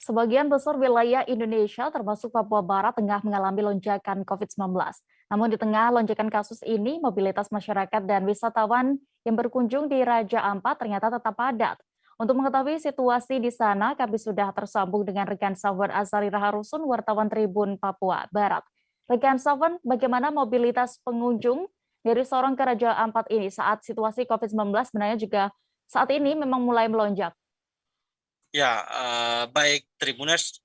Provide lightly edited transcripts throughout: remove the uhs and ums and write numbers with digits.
Sebagian besar wilayah Indonesia, termasuk Papua Barat, tengah mengalami lonjakan COVID-19. Namun di tengah lonjakan kasus ini, mobilitas masyarakat dan wisatawan yang berkunjung di Raja Ampat ternyata tetap padat. Untuk mengetahui situasi di sana, kami sudah tersambung dengan rekan Safwan Azari Raharusun, wartawan Tribun Papua Barat. Rekan Safwan, bagaimana mobilitas pengunjung dari Sorong ke Raja Ampat ini saat situasi COVID-19 sebenarnya juga saat ini memang mulai melonjak? Ya, baik Tribuners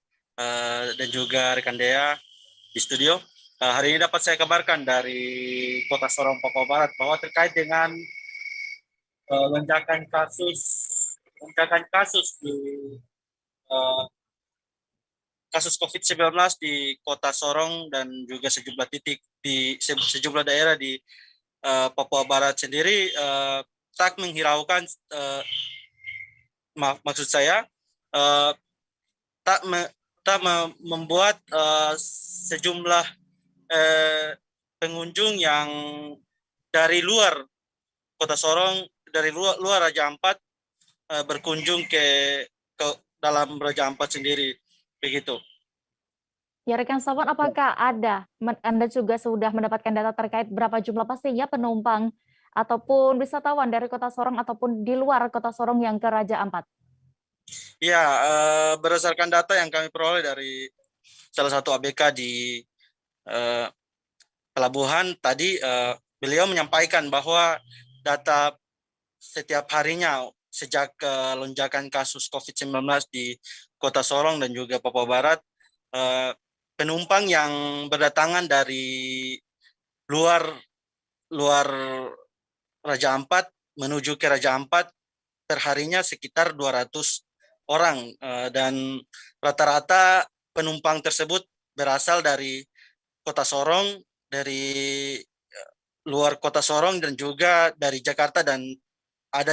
dan juga rekan Dea di studio. Hari ini dapat saya kabarkan dari Kota Sorong, Papua Barat bahwa terkait dengan lonjakan kasus di uh, kasus COVID-19 di Kota Sorong dan juga sejumlah titik di sejumlah daerah di Papua Barat sendiri tak menghiraukan maksud saya uh, tak me, membuat sejumlah pengunjung yang dari luar Kota Sorong, dari luar Raja Ampat berkunjung ke dalam Raja Ampat sendiri, begitu. Ya, rekan Safwan, apakah Anda juga sudah mendapatkan data terkait berapa jumlah pastinya penumpang ataupun wisatawan dari Kota Sorong ataupun di luar Kota Sorong yang ke Raja Ampat? Ya, berdasarkan data yang kami peroleh dari salah satu ABK di pelabuhan tadi, beliau menyampaikan bahwa data setiap harinya sejak lonjakan kasus COVID-19 di Kota Sorong dan juga Papua Barat, penumpang yang berdatangan dari luar Raja Ampat menuju ke Raja Ampat perharinya sekitar 200 orang, dan rata-rata penumpang tersebut berasal dari Kota Sorong, dari luar Kota Sorong dan juga dari Jakarta, dan ada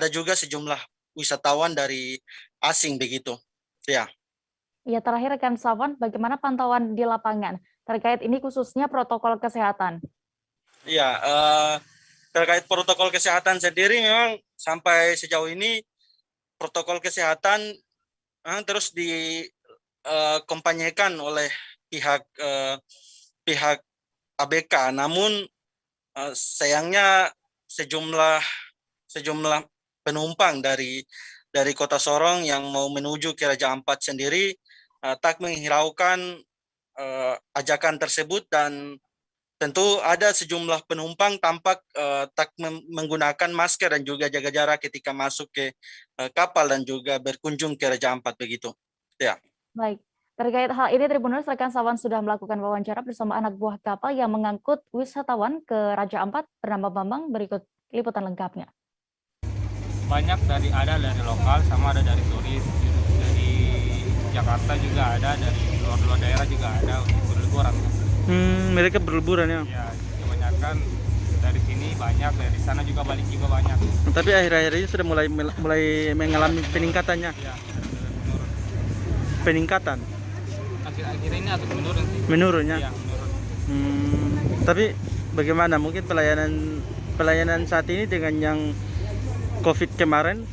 juga sejumlah wisatawan dari asing begitu. Ya. Ya, terakhir rekan Safwan, bagaimana pantauan di lapangan terkait ini khususnya protokol kesehatan? Ya, terkait protokol kesehatan sendiri memang sampai sejauh ini protokol kesehatan terus dikampanyekan oleh pihak ABK. Namun sayangnya sejumlah penumpang dari Kota Sorong yang mau menuju ke Raja Ampat sendiri tak menghiraukan ajakan tersebut, dan tentu ada sejumlah penumpang tampak tak menggunakan masker dan juga jaga jarak ketika masuk ke kapal dan juga berkunjung ke Raja Ampat begitu. Ya. Baik, terkait hal ini Tribuners, rekan Safwan sudah melakukan wawancara bersama anak buah kapal yang mengangkut wisatawan ke Raja Ampat bernama Bambang. Berikut liputan lengkapnya. Banyak ada dari lokal sama ada dari turis, dari Jakarta juga ada, dari luar daerah juga ada berliburan. Mereka berliburan ya? Ya, kebanyakan dari sini banyak, dari sana juga balik juga banyak. Tapi akhir-akhir ini sudah mulai mengalami peningkatannya. Ya, menurun. Peningkatan? Akhir-akhir ini agak menurun sih. Menurun ya? Ya, menurun. Tapi bagaimana mungkin pelayanan saat ini dengan yang COVID kemarin?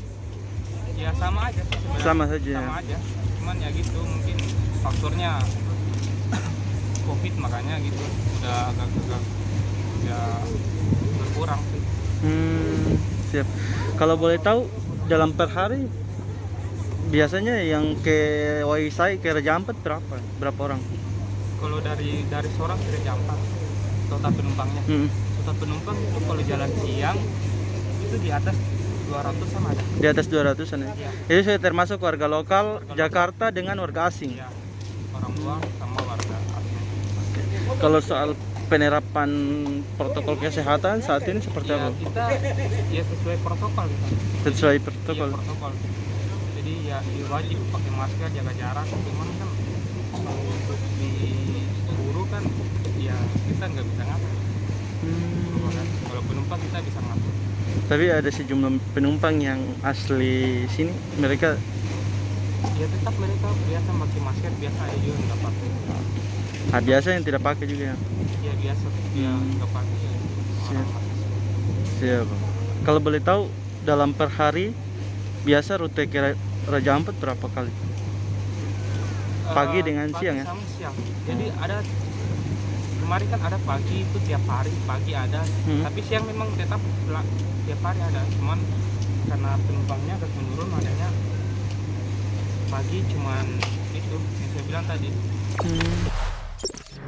Ya sama aja sih sebenarnya. Sama saja. Sama aja. Cuman ya gitu, mungkin faktornya COVID makanya gitu udah agak ya berkurang sih. Siap. Kalau boleh tahu dalam per hari biasanya yang ke Waisai ke Raja Ampat berapa orang? Kalau dari Sorong ke Raja Ampat total penumpangnya. Total penumpang itu kalau jalan siang itu di atas 200 sama ada. Di atas 200-an ya? Iya. Itu sudah termasuk warga lokal Jakarta dengan warga asing? Iya, orang luar sama warga asing. Kalau soal penerapan protokol kesehatan saat ini seperti Ya, apa? kita ya sesuai protokol gitu. Sesuai protokol? Iya, protokol. Jadi ya wajib pakai masker, jaga jarak. Cuman kan kalau untuk diburu kan ya kita nggak bisa ngatur. Kalau penumpang kita bisa ngatur. Tapi ada sejumlah penumpang yang asli sini, mereka Ya tetap mereka biasa pakai masker, biasa ada juga nggak pakai. biasa yang tidak pakai juga ya? Ya biasa, ya nggak pakai. Siap. Siap. Kalau boleh tahu dalam per hari biasa rute ke Raja Ampat berapa kali? Pagi dengan siang ya? sama siang. Jadi ada kemarin kan ada pagi itu tiap hari, pagi ada, tapi siang memang tetap tiap hari ada. Cuman karena penumpangnya agak menurun, makanya pagi cuman itu yang saya bilang tadi.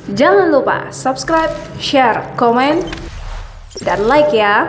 Jangan lupa subscribe, share, komen, dan like ya.